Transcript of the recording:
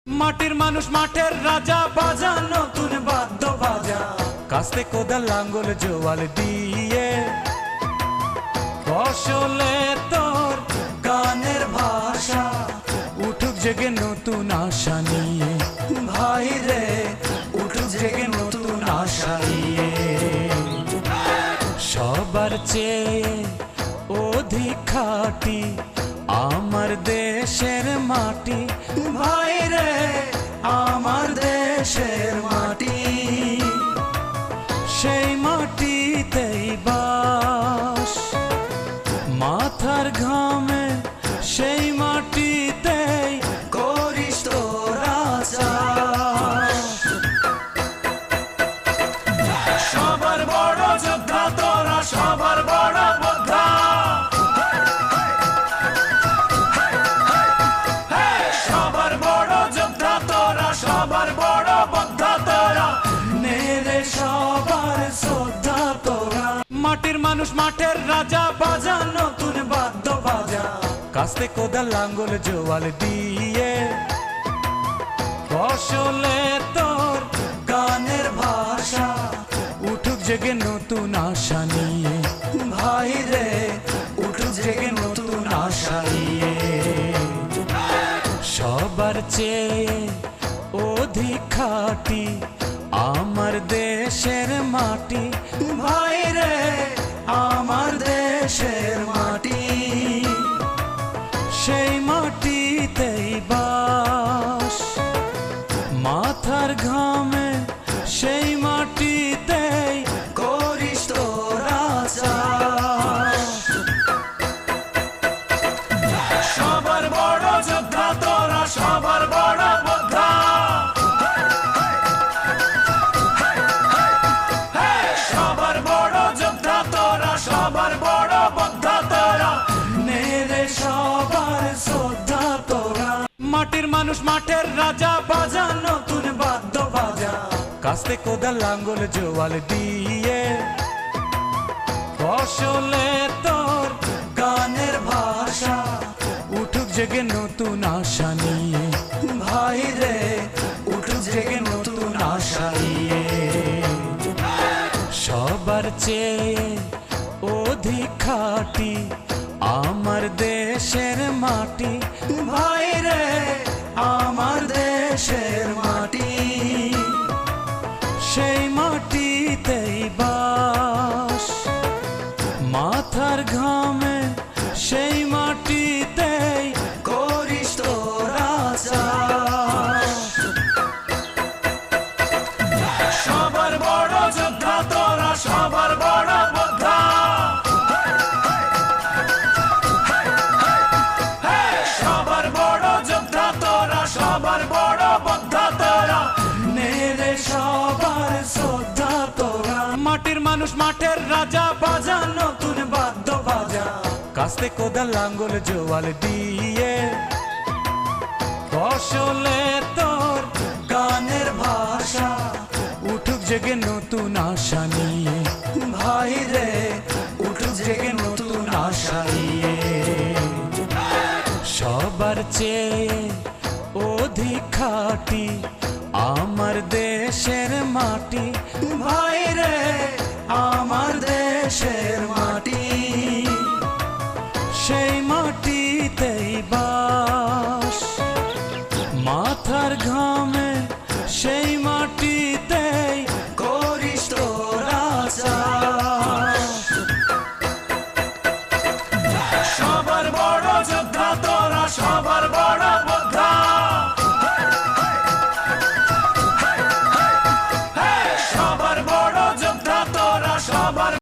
মাটির মানুষ মাঠের রাজা, বাজা নতুন বাদ্য বাজা, কাস্তে কোদাল লাঙ্গল জোয়াল দিয়ে ফসলে তোর গানের ভাষা, উঠুক জেগে নতুন আশা নিয়ে ভাই রে, উঠুক জেগে নতুন আশা নিয়ে। সবার চেয়ে অধিক খাঁটি আমার দেশের মাটি ভাই রে, আমার দেশের মাটি, সেই মাটিতেই বাস মাথার ঘামে, সেই মাটিতেই করিস তোরা চাষ। সবার বড় যোদ্ধা তোরা, সবার বড় যোদ্ধা, সবার বড় যোদ্ধা তোরা, সবার বড় যোদ্ধা তোরা, নেরে সবার শ্রদ্ধা তোরা। মাটির মানুষ মাঠের রাজা, বাজা নতুন বাদ্য বাজা, কাস্তে কোদাল লাঙ্গল জোয়াল দিয়ে ফসলে তোর গানের ভাষা, উঠুক জেগে নতুন আশা নিয়ে ভাই রে, উঠুক জেগে নতুন আশা নিয়ে। সবার চেয়ে অধিক খাঁটি আমার দেশের মাটি ভাই রে, আমার দেশের মাটি, সেই মাটিতেই বাস মাথার ঘামে, সেই মাটিতেই করিস তোরা চাষ। সবার বড় যোদ্ধা তোরা, সবার বড় যোদ্ধা, সবার বড় যোদ্ধা তোরা, সবার বড় যোদ্ধা তোরা, নেরে সবার শ্রদ্ধা তোরা। মাটির মানুষ মাঠের রাজা, বাজা নতুন বাদ্য বাজা, কাস্তে কোদাল লাঙ্গল জোয়াল দিয়ে ফসলে তোর গানের ভাষা, উঠুক জেগে নতুন আশা নিয়ে ভাই রে, উঠুক জেগে নতুন আশা নিয়ে। সবার চেয়ে অধিক খাঁটি আমার দেশের মাটি ভাই রে, আমার দেশের মাটি, সেই মাটিতেই বাস মাথার ঘামে, সেই মাটিতেই করিস তোরা চাষ। সবার বড় যোদ্ধা তোরা, সবার বড় যোদ্ধা, সবার বড় যোদ্ধা তোরা, সবার বড় যোদ্ধা তোরা, নেরে সবার শ্রদ্ধা তোরা। মাটির মানুষ মাঠের রাজা, বাজা নতুন বাদ্য বাজা, কাস্তে কোদাল লাঙ্গল জোয়াল দিয়ে ফসলে তোর গানের ভাষা, উঠুক জেগে নতুন আশা নিয়ে ভাই রে, উঠুক জেগে নতুন আশা নিয়ে। সবার চেয়ে অধিক খাঁটি আমার দেশের মাটি ভাই রে, আমার দেশের মাটি, সেই মাটিতেই বাস মাথার ঘামে, সেই মাটিতেই করিস তোরা চাষ। সবার বড় যোদ্ধা তোরা, সবার বড়